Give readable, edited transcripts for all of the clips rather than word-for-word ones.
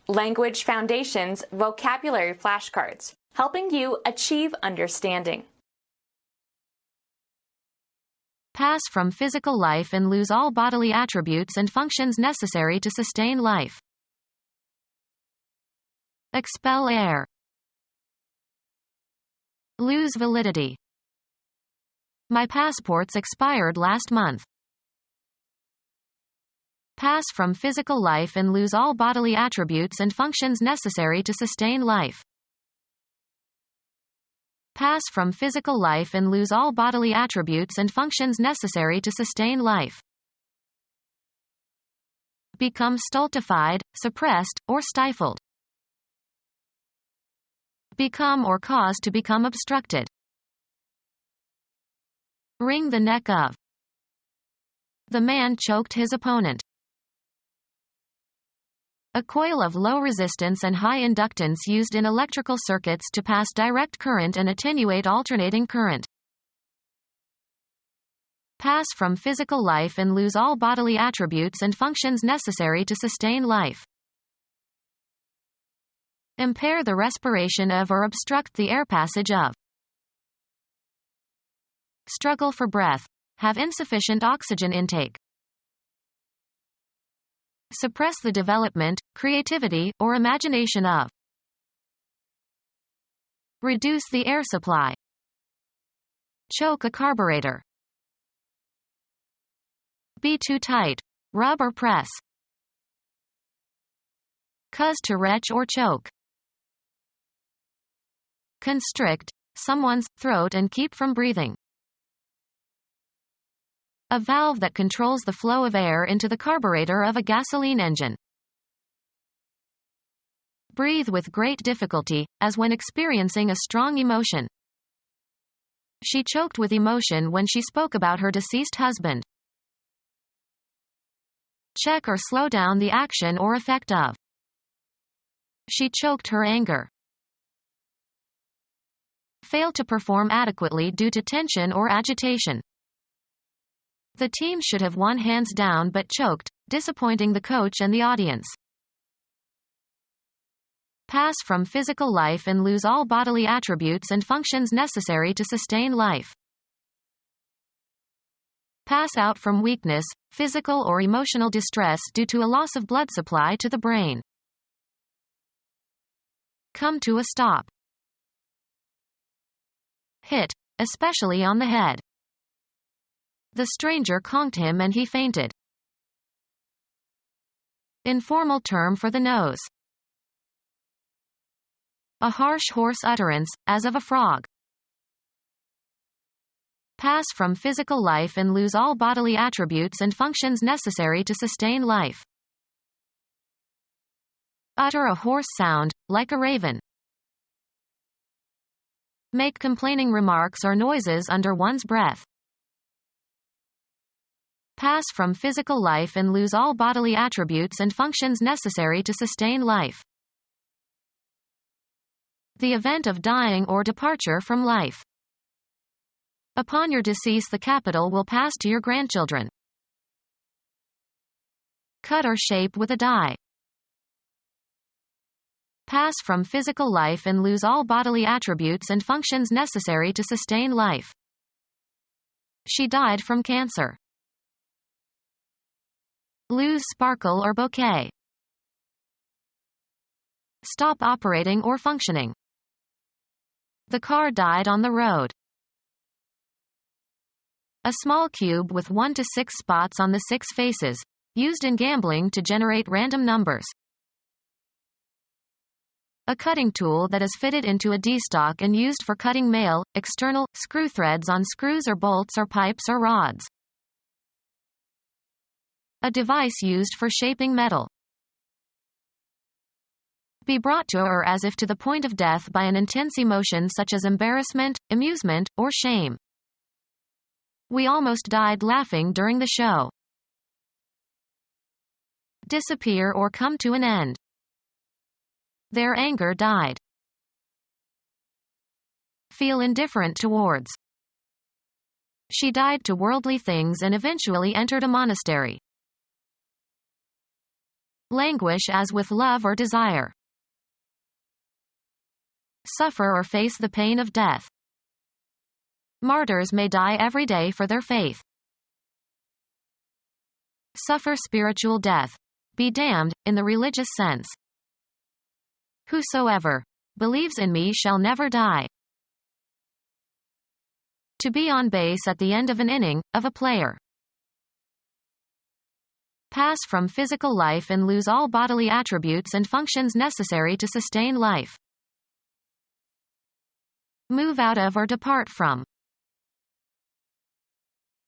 Language Foundations Vocabulary Flashcards, helping you achieve understanding. Pass from physical life and lose all bodily attributes and functions necessary to sustain life. Expel air. Lose validity. My passport's expired last month. Pass from physical life and lose all bodily attributes and functions necessary to sustain life. Pass from physical life and lose all bodily attributes and functions necessary to sustain life. Become stultified, suppressed, or stifled. Become or cause to become obstructed. Wring the neck of. The man choked his opponent. A coil of low resistance and high inductance used in electrical circuits to pass direct current and attenuate alternating current. Pass from physical life and lose all bodily attributes and functions necessary to sustain life. Impair the respiration of or obstruct the air passage of. Struggle for breath. Have insufficient oxygen intake. Suppress the development, creativity, or imagination of. Reduce the air supply. Choke a carburetor. Be too tight. Rub or press. Cause to retch or choke. Constrict someone's throat and keep from breathing. A valve that controls the flow of air into the carburetor of a gasoline engine. Breathe with great difficulty, as when experiencing a strong emotion. She choked with emotion when she spoke about her deceased husband. Check or slow down the action or effect of. She choked her anger. Fail to perform adequately due to tension or agitation. The team should have won hands down but choked, disappointing the coach and the audience. Pass from physical life and lose all bodily attributes and functions necessary to sustain life. Pass out from weakness, physical or emotional distress due to a loss of blood supply to the brain. Come to a stop. Hit, especially on the head. The stranger conked him and he fainted. Informal term for the nose. A harsh hoarse utterance, as of a frog. Pass from physical life and lose all bodily attributes and functions necessary to sustain life. Utter a hoarse sound, like a raven. Make complaining remarks or noises under one's breath. Pass from physical life and lose all bodily attributes and functions necessary to sustain life. The event of dying or departure from life. Upon your decease, the capital will pass to your grandchildren. Cut or shape with a die. Pass from physical life and lose all bodily attributes and functions necessary to sustain life. She died from cancer. Lose sparkle or bouquet. Stop operating or functioning. The car died on the road. A small cube with 1 to 6 spots on the 6 faces, used in gambling to generate random numbers. A cutting tool that is fitted into a D-stock and used for cutting male, external, screw threads on screws or bolts or pipes or rods. A device used for shaping metal. Be brought to or as if to the point of death by an intense emotion such as embarrassment, amusement, or shame. We almost died laughing during the show. Disappear or come to an end. Their anger died. Feel indifferent towards. She died to worldly things and eventually entered a monastery. Languish as with love or desire. Suffer or face the pain of death. Martyrs may die every day for their faith. Suffer spiritual death. Be damned, in the religious sense. Whosoever believes in me shall never die. To be on base at the end of an inning, of a player. Pass from physical life and lose all bodily attributes and functions necessary to sustain life. Move out of or depart from.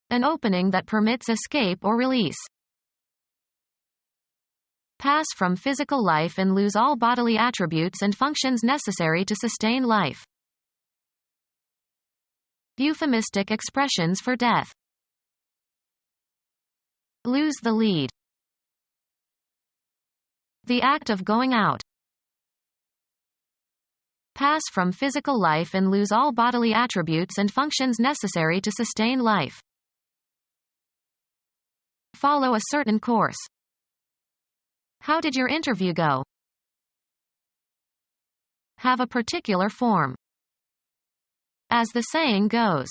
An opening that permits escape or release. Pass from physical life and lose all bodily attributes and functions necessary to sustain life. Euphemistic expressions for death. Lose the lead. The act of going out. Pass from physical life and lose all bodily attributes and functions necessary to sustain life. Follow a certain course. How did your interview go? Have a particular form. As the saying goes.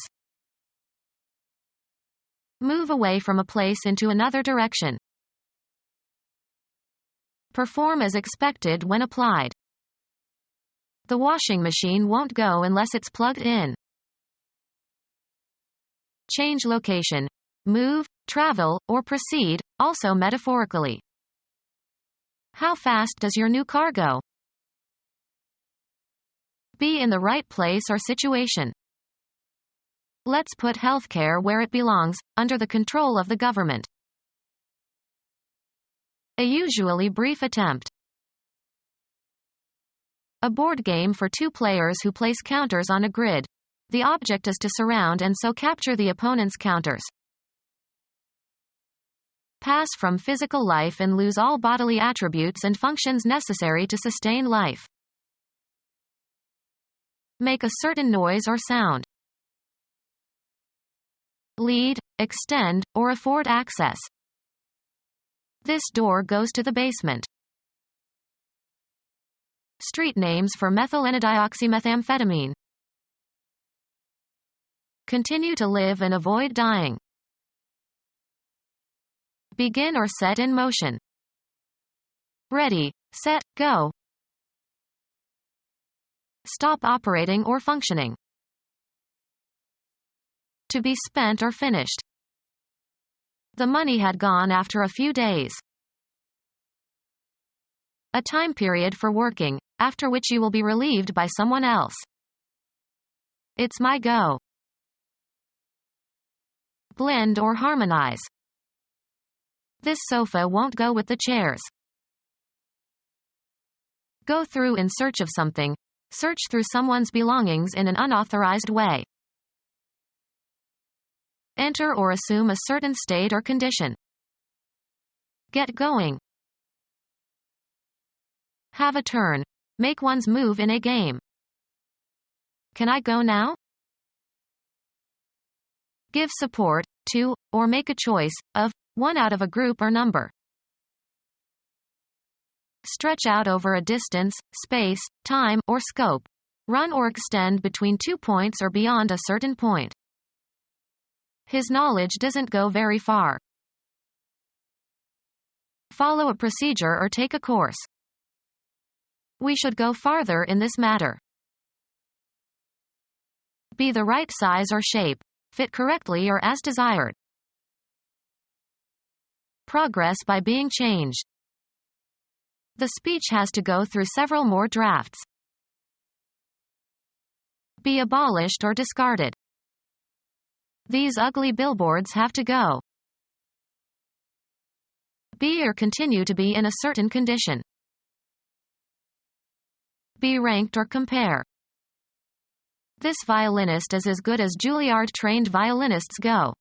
Move away from a place into another direction. Perform as expected when applied. The washing machine won't go unless it's plugged in. Change location. Move, travel, or proceed, also metaphorically. How fast does your new car go? Be in the right place or situation. Let's put healthcare where it belongs, under the control of the government. A usually brief attempt. A board game for two players who place counters on a grid. The object is to surround and so capture the opponent's counters. Pass from physical life and lose all bodily attributes and functions necessary to sustain life. Make a certain noise or sound. Lead, extend, or afford access. This door goes to the basement. Street names for methylenedioxymethamphetamine. Continue to live and avoid dying. Begin or set in motion. Ready, set, go. Stop operating or functioning. To be spent or finished. The money had gone after a few days. A time period for working, after which you will be relieved by someone else. It's my go. Blend or harmonize. This sofa won't go with the chairs. Go through in search of something. Search through someone's belongings in an unauthorized way. Enter or assume a certain state or condition. Get going. Have a turn. Make one's move in a game. Can I go now? Give support to, or make a choice of, one out of a group or number. Stretch out over a distance, space, time, or scope. Run or extend between 2 points or beyond a certain point. His knowledge doesn't go very far. Follow a procedure or take a course. We should go farther in this matter. Be the right size or shape. Fit correctly or as desired. Progress by being changed. The speech has to go through several more drafts. Be abolished or discarded. These ugly billboards have to go. Be or continue to be in a certain condition. Be ranked or compare. This violinist is as good as Juilliard-trained violinists go.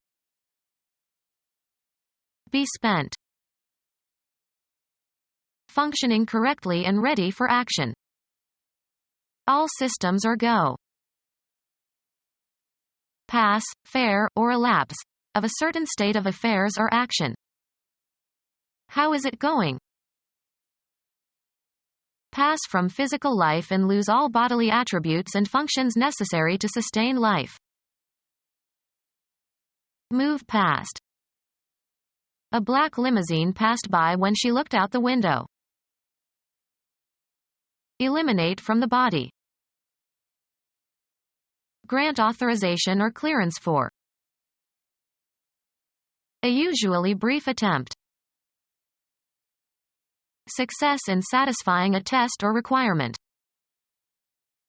Be spent. Functioning correctly and ready for action. All systems are go. Pass, fair, or elapse, of a certain state of affairs or action. How is it going? Pass from physical life and lose all bodily attributes and functions necessary to sustain life. Move past. A black limousine passed by when she looked out the window. Eliminate from the body. Grant authorization or clearance for. A usually brief attempt. Success in satisfying a test or requirement.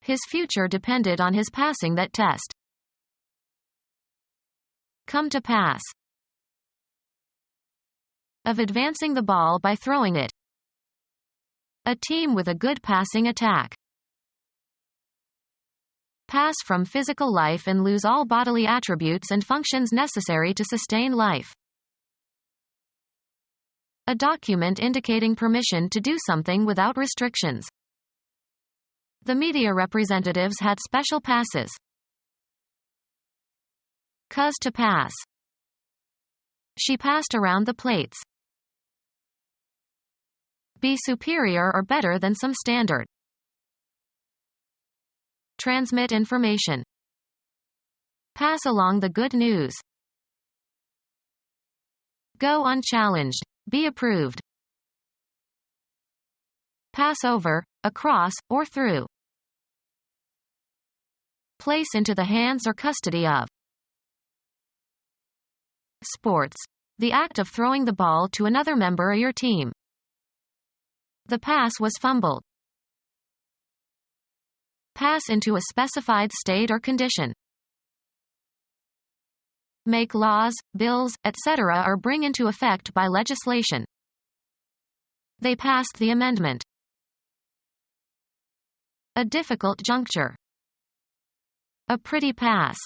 His future depended on his passing that test. Come to pass. Of advancing the ball by throwing it. A team with a good passing attack. Pass from physical life and lose all bodily attributes and functions necessary to sustain life. A document indicating permission to do something without restrictions. The media representatives had special passes. Cuz to pass. She passed around the plates. Be superior or better than some standard. Transmit information. Pass along the good news. Go unchallenged. Be approved. Pass over, across, or through. Place into the hands or custody of. Sports. The act of throwing the ball to another member of your team. The pass was fumbled. Pass into a specified state or condition. Make laws, bills, etc. or bring into effect by legislation. They passed the amendment. A difficult juncture. A pretty pass.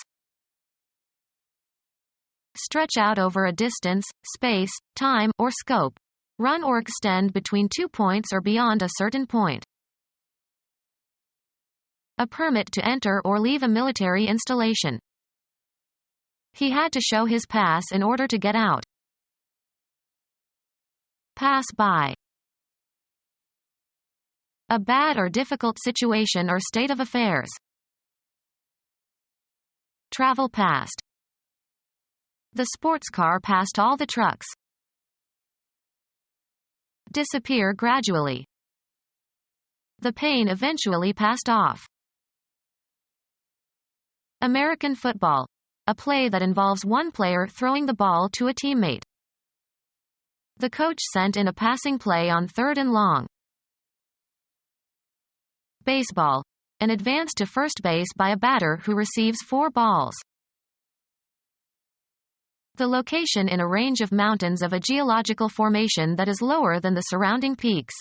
Stretch out over a distance, space, time, or scope. Run or extend between 2 points or beyond a certain point. A permit to enter or leave a military installation. He had to show his pass in order to get out. Pass by. A bad or difficult situation or state of affairs. Travel past. The sports car passed all the trucks. Disappear gradually. The pain eventually passed off. American football. A play that involves one player throwing the ball to a teammate. The coach sent in a passing play on 3rd and long. Baseball. An advance to first base by a batter who receives 4 balls. The location in a range of mountains of a geological formation that is lower than the surrounding peaks.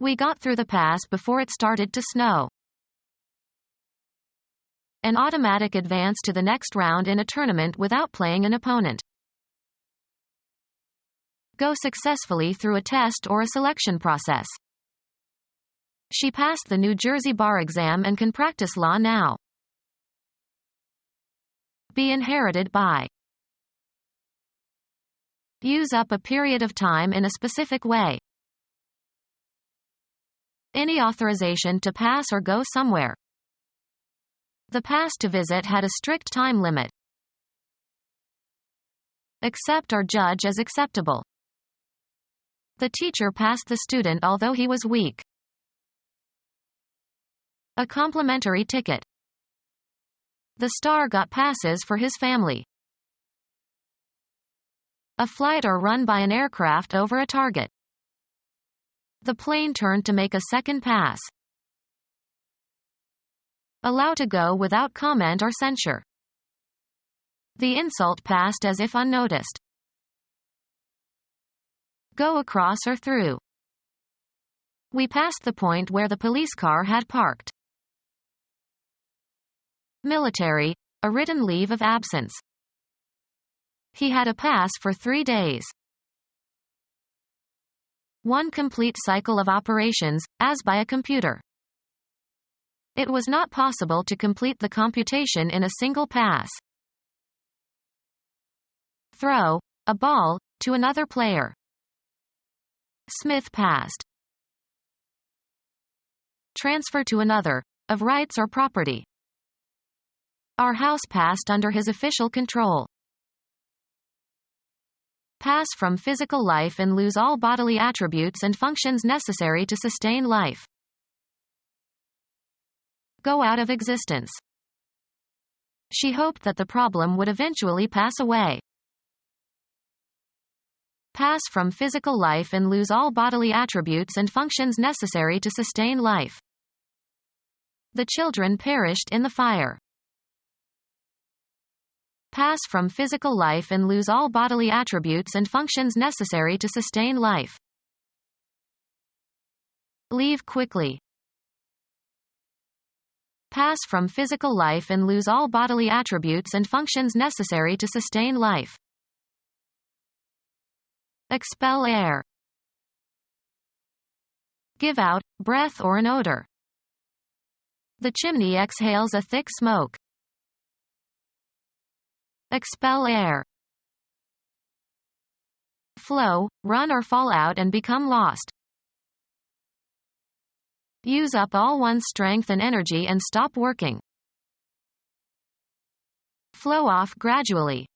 We got through the pass before it started to snow. An automatic advance to the next round in a tournament without playing an opponent. Go successfully through a test or a selection process. She passed the New Jersey bar exam and can practice law now. Be inherited by. Use up a period of time in a specific way. Any authorization to pass or go somewhere. The pass to visit had a strict time limit. Accept or judge as acceptable. The teacher passed the student although he was weak. A complimentary ticket. The star got passes for his family. A flight or run by an aircraft over a target. The plane turned to make a second pass. Allow to go without comment or censure. The insult passed as if unnoticed. Go across or through. We passed the point where the police car had parked. Military, a written leave of absence. He had a pass for 3 days. One complete cycle of operations, as by a computer. It was not possible to complete the computation in a single pass. Throw, a ball, to another player. Smith passed. transfer to another, of rights or property. Our house passed under his official control. Pass from physical life and lose all bodily attributes and functions necessary to sustain life. Go out of existence. She hoped that the problem would eventually pass away. Pass from physical life and lose all bodily attributes and functions necessary to sustain life. The children perished in the fire. Pass from physical life and lose all bodily attributes and functions necessary to sustain life. Leave quickly. Pass from physical life and lose all bodily attributes and functions necessary to sustain life. Expel air. Give out, breath or an odor. The chimney exhales a thick smoke. Expel air. Flow, run or fall out and become lost. Use up all one's strength and energy and stop working. Flow off gradually.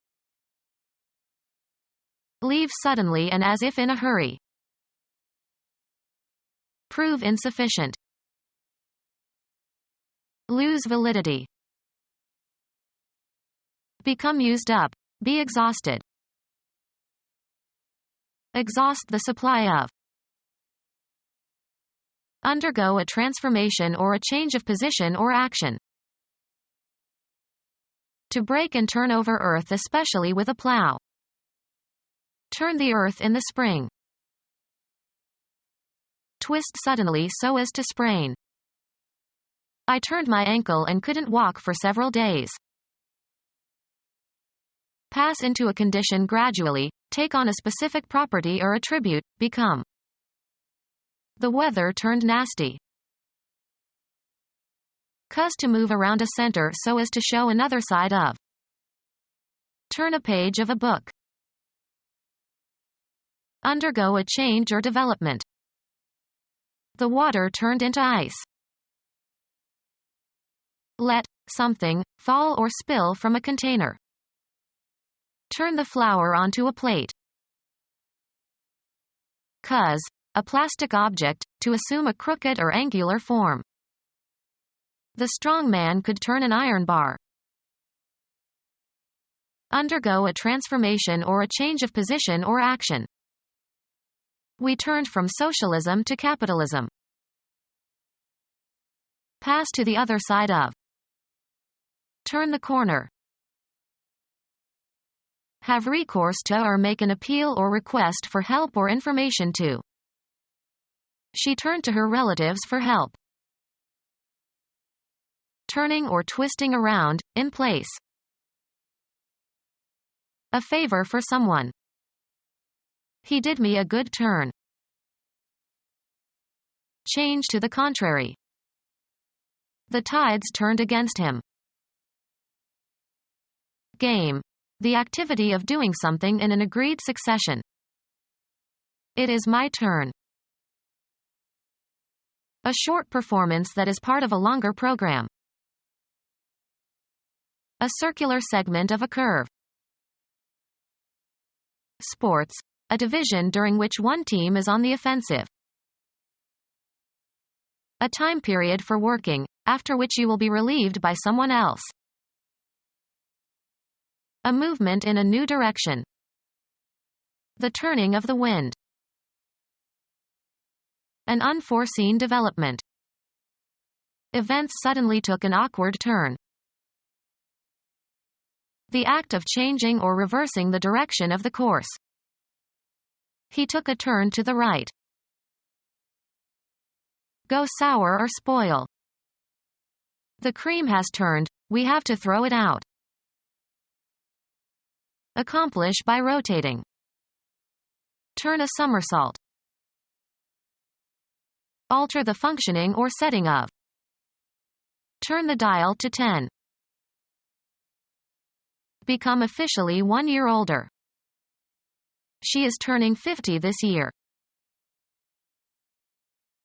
Leave suddenly and as if in a hurry. Prove insufficient. Lose validity. Become used up. Be exhausted. Exhaust the supply of. Undergo a transformation or a change of position or action. To break and turn over earth, especially with a plow. Turn the earth in the spring. Twist suddenly so as to sprain. I turned my ankle and couldn't walk for several days. Pass into a condition gradually, take on a specific property or attribute, become. The weather turned nasty. Cause to move around a center so as to show another side of. Turn a page of a book. Undergo a change or development. The water turned into ice. Let something fall or spill from a container. Turn the flour onto a plate. Cause a plastic object, to assume a crooked or angular form. The strong man could turn an iron bar. Undergo a transformation or a change of position or action. We turned from socialism to capitalism. Pass to the other side of. Turn the corner. Have recourse to or make an appeal or request for help or information to. She turned to her relatives for help. Turning or twisting around, in place. A favor for someone. He did me a good turn. Change to the contrary. The tides turned against him. Game. The activity of doing something in an agreed succession. It is my turn. A short performance that is part of a longer program. A circular segment of a curve. Sports. A division during which one team is on the offensive. A time period for working, after which you will be relieved by someone else. A movement in a new direction. The turning of the wind. An unforeseen development. Events suddenly took an awkward turn. The act of changing or reversing the direction of the course. He took a turn to the right. Go sour or spoil. The cream has turned, we have to throw it out. Accomplish by rotating. Turn a somersault. Alter the functioning or setting of. Turn the dial to 10. Become officially 1 year older. She is turning 50 this year.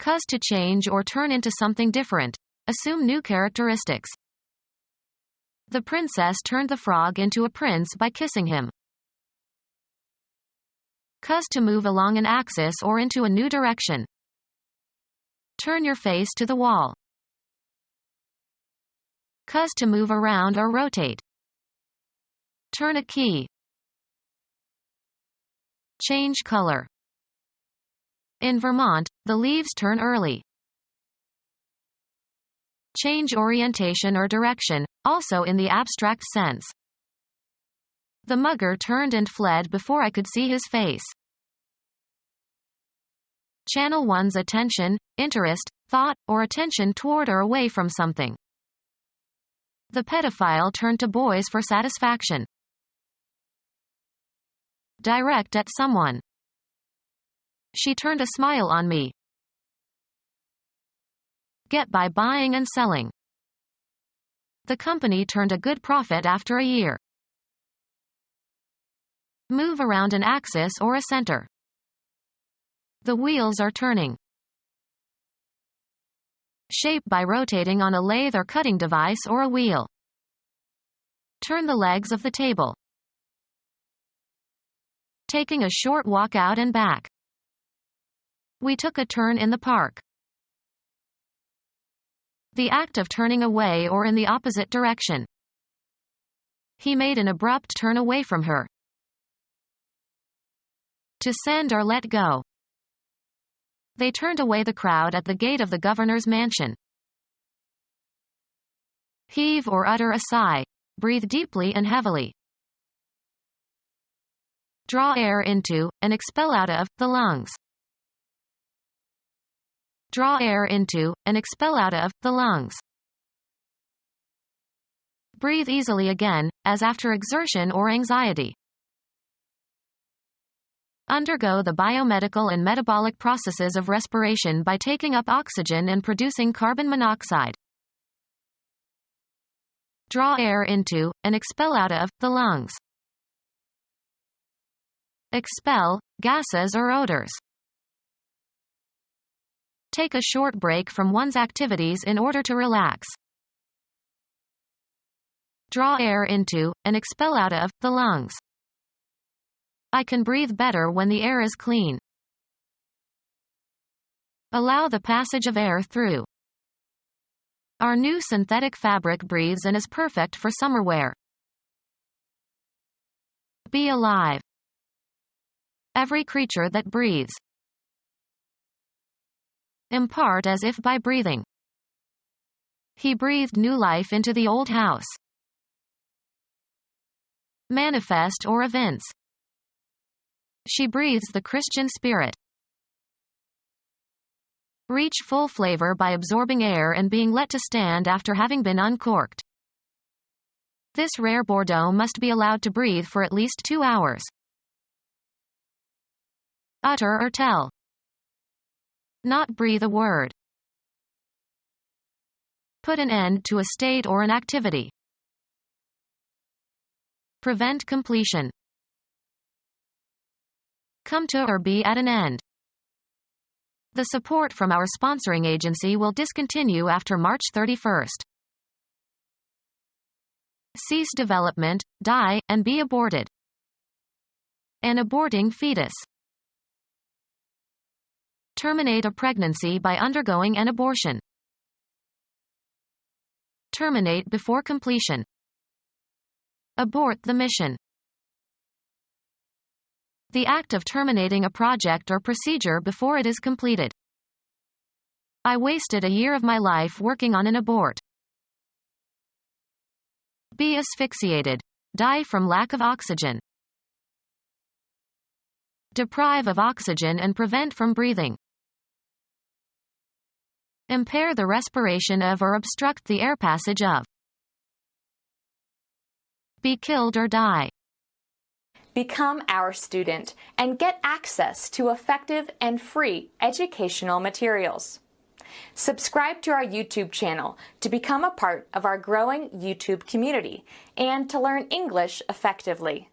Cause to change or turn into something different. Assume new characteristics. The princess turned the frog into a prince by kissing him. Cause to move along an axis or into a new direction. Turn your face to the wall. Cause to move around or rotate. Turn a key. Change color. In Vermont, the leaves turn early. Change orientation or direction, also in the abstract sense. The mugger turned and fled before I could see his face. Channel one's attention, interest, thought, or attention toward or away from something. The pedophile turned to boys for satisfaction. Direct at someone. She turned a smile on me. Get by buying and selling. The company turned a good profit after a year. Move around an axis or a center. The wheels are turning. Shape by rotating on a lathe or cutting device or a wheel. Turn the legs of the table. Taking a short walk out and back. We took a turn in the park. The act of turning away or in the opposite direction. He made an abrupt turn away from her. To send or let go. They turned away the crowd at the gate of the governor's mansion. Heave or utter a sigh. Breathe deeply and heavily. Draw air into, and expel out of, the lungs. Draw air into, and expel out of, the lungs. Breathe easily again, as after exertion or anxiety. Undergo the biomedical and metabolic processes of respiration by taking up oxygen and producing carbon monoxide. Draw air into, and expel out of, the lungs. Expel, gases or odors. Take a short break from one's activities in order to relax. Draw air into, and expel out of, the lungs. I can breathe better when the air is clean. Allow the passage of air through. Our new synthetic fabric breathes and is perfect for summer wear. Be alive. Every creature that breathes. Impart as if by breathing. He breathed new life into the old house. Manifest or evince. She breathes the Christian spirit. Reach full flavor by absorbing air and being let to stand after having been uncorked. This rare Bordeaux must be allowed to breathe for at least 2 hours. Utter or tell. Not breathe a word. Put an end to a state or an activity. Prevent completion. Come to or be at an end. The support from our sponsoring agency will discontinue after March 31st. Cease development, die, and be aborted. An aborting fetus. Terminate a pregnancy by undergoing an abortion. Terminate before completion. Abort the mission. The act of terminating a project or procedure before it is completed. I wasted a year of my life working on an abort. Be asphyxiated. Die from lack of oxygen. Deprive of oxygen and prevent from breathing. Impair the respiration of or obstruct the air passage of. Be killed or die. Become our student and get access to effective and free educational materials. Subscribe to our YouTube channel to become a part of our growing YouTube community and to learn English effectively.